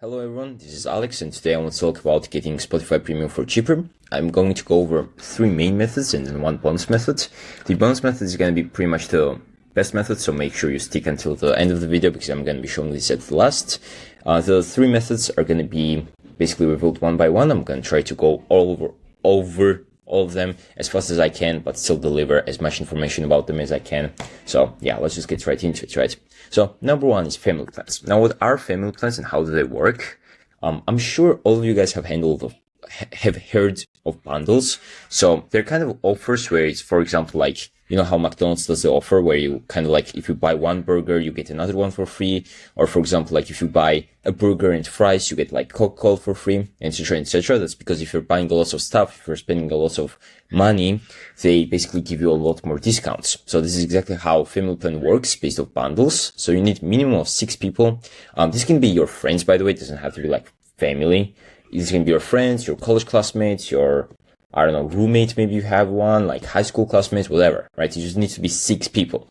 Hello everyone, this is Alex and today I want to talk about getting Spotify Premium for cheaper. I'm going to go over three main methods and then one bonus method. The bonus method is going to be pretty much the best method, so make sure you stick until the end of the video because I'm going to be showing this at the last. The three methods are going to be basically revealed one by one. I'm going to try to go over all of them as fast as I can, but still deliver as much information about them as I can. So yeah, let's just get right into it, right? So number one is family plans. Now, what are family plans and how do they work? I'm sure all of you guys have heard of bundles. So they're kind of offers where it's, for example, like, you know how McDonald's does the offer where you kind of like, if you buy one burger, you get another one for free. Or for example, like if you buy a burger and fries, you get like Coca-Cola for free, etc., etc. That's because if you're buying a lot of stuff, if you're spending a lot of money, they basically give you a lot more discounts. So this is exactly how family plan works based off bundles. So you need minimum of 6 people. This can be your friends, by the way. It doesn't have to be like family. This can be your friends, your college classmates, your, I don't know, roommate, maybe you have one, like high school classmates, whatever, right? You just need to be 6 people.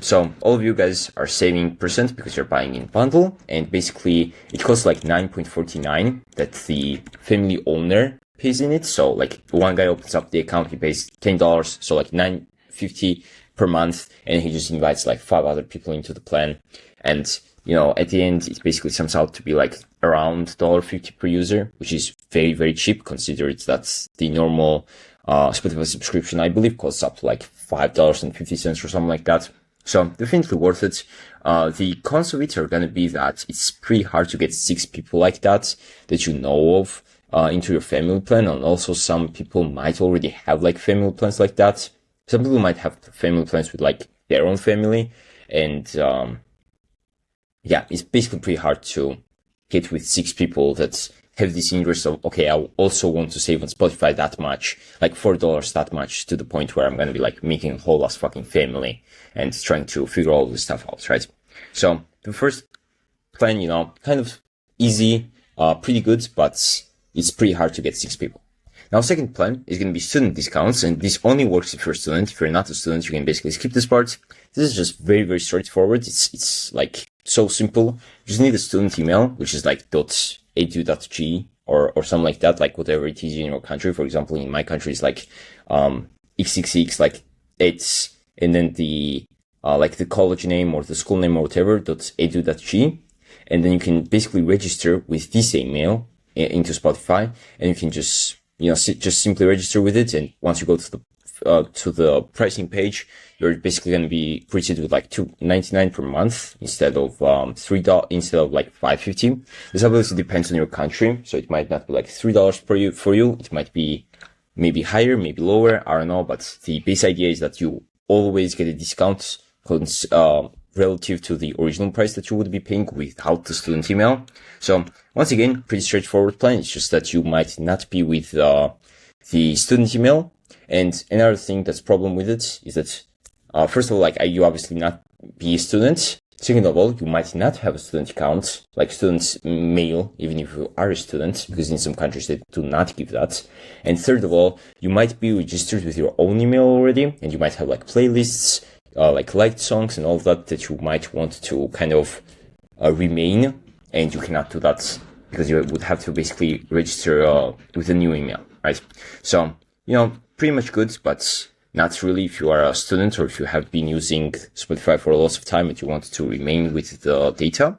So all of you guys are saving percent because you're buying in bundle, and basically it costs like 9.49 that the family owner pays in it. So like one guy opens up the account, he pays $10, so like $9.50 per month, and he just invites like 5 other people into the plan. And you know, at the end, it basically sums out to be like around $1.50 per user, which is very, very cheap considering that's the normal Spotify subscription, I believe, costs up to like $5.50 or something like that. So definitely worth it. The cons of it are going to be that it's pretty hard to get 6 people like that you know of into your family plan. And also some people might already have like family plans like that. Some people might have family plans with like their own family, and yeah, it's basically pretty hard to get with 6 people that have this interest of, okay, I also want to save on Spotify that much, like $4 that much, to the point where I'm going to be like making a whole ass fucking family and trying to figure all this stuff out, right? So the first plan, you know, kind of easy, pretty good, but it's pretty hard to get 6 people. Now, second plan is going to be student discounts, and this only works if you're a student. If you're not a student, you can basically skip this part. This is just very, very straightforward. It's like so simple. You just need a student email, which is like .edu.g or something like that, like whatever it is in your country. For example, in my country, it's like XXX, like it's, and then the like the college name or the school name or whatever, .edu.g. And then you can basically register with this email into Spotify, and you can just, you know, just simply register with it. And once you go to the pricing page, you're basically going to be greeted with like $2.99 per month instead of $3 instead of like $5.50. This obviously depends on your country, so it might not be like $3 for you. It might be maybe higher, maybe lower. I don't know, but the base idea is that you always get a discount relative to the original price that you would be paying without the student email. So once again, pretty straightforward plan. It's just that you might not be with the student email. And another thing that's problem with it is that, first of all, like you obviously not be a student. Second of all, you might not have a student account, like student mail, even if you are a student, because in some countries they do not give that. And third of all, you might be registered with your own email already, and you might have like playlists, like liked songs and all that you might want to kind of remain, and you cannot do that because you would have to basically register with a new email, right? So, you know, pretty much good, but not really if you are a student or if you have been using Spotify for a lot of time and you want to remain with the data.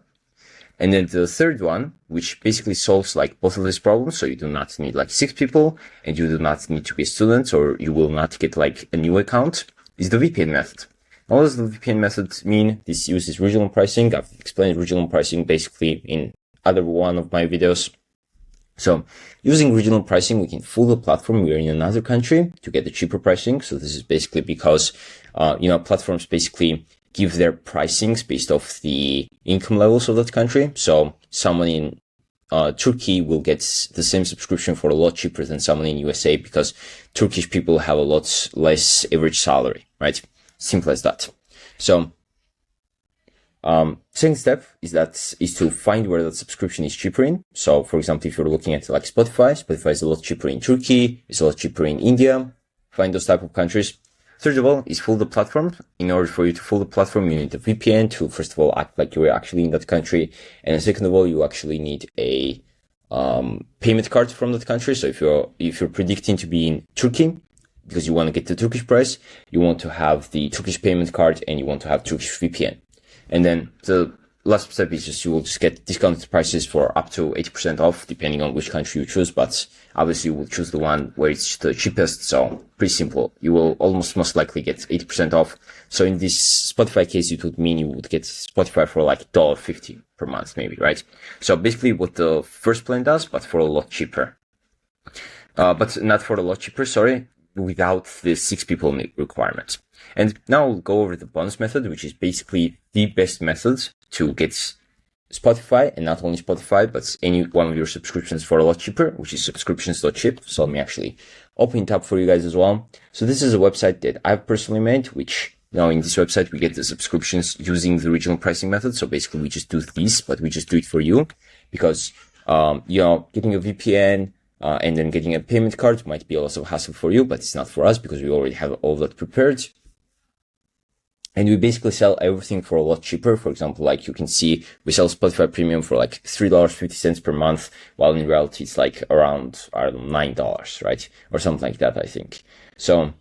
And then the third one, which basically solves like both of these problems, so you do not need like 6 people and you do not need to be a student, or you will not get like a new account, is the VPN method. Now, what does the VPN method mean? This uses regional pricing. I've explained regional pricing basically in other one of my videos. So using regional pricing, we can fool the platform we're in another country to get the cheaper pricing. So this is basically because, you know, platforms basically give their pricings based off the income levels of that country. So someone in Turkey will get the same subscription for a lot cheaper than someone in USA because Turkish people have a lot less average salary, right? Simple as that. So second step is to find where that subscription is cheaper in. So for example, if you're looking at like Spotify is a lot cheaper in Turkey, it's a lot cheaper in India. Find those type of countries. Third of all is follow the platform. In order for you to follow the platform, you need a VPN to, first of all, act like you're actually in that country. And then second of all, you actually need a payment card from that country. So if you're predicting to be in Turkey, because you want to get the Turkish price, you want to have the Turkish payment card and you want to have Turkish VPN. And then the last step is just you will just get discounted prices for up to 80% off, depending on which country you choose. But obviously you will choose the one where it's the cheapest. So pretty simple. You will almost most likely get 80% off. So in this Spotify case, it would mean you would get Spotify for like $1.50 per month, maybe, right? So basically what the first plan does, but for a lot cheaper. But not for a lot cheaper, sorry, without the 6 people requirement. And now we'll go over the bonus method, which is basically the best method to get Spotify, and not only Spotify, but any one of your subscriptions for a lot cheaper, which is subscriptions.chip. So let me actually open it up for you guys as well. So this is a website that I've personally made, which now in this website, we get the subscriptions using the original pricing method. So basically we just do this, but we just do it for you because, getting a VPN, and then getting a payment card might be also a hassle for you, but it's not for us because we already have all that prepared. And we basically sell everything for a lot cheaper. For example, like you can see, we sell Spotify Premium for like $3.50 per month, while in reality it's like around, I don't know, $9, right? Or something like that, I think. So,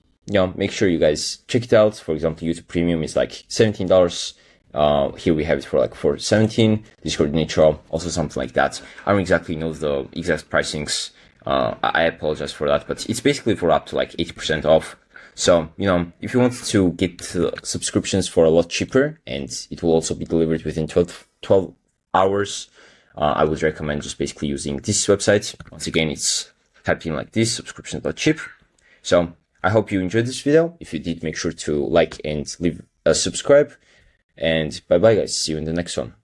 make sure you guys check it out. For example, YouTube Premium is like $17. Here we have it for 17. Discord Nitro, also something like that. I don't exactly know the exact pricings. I apologize for that, but it's basically for up to like 80% off. So, if you want to get subscriptions for a lot cheaper and it will also be delivered within 12 hours, I would recommend just basically using this website. Once again, it's typing like this, subscription.chip. So I hope you enjoyed this video. If you did, make sure to like and leave a subscribe. And bye bye guys. See you in the next one.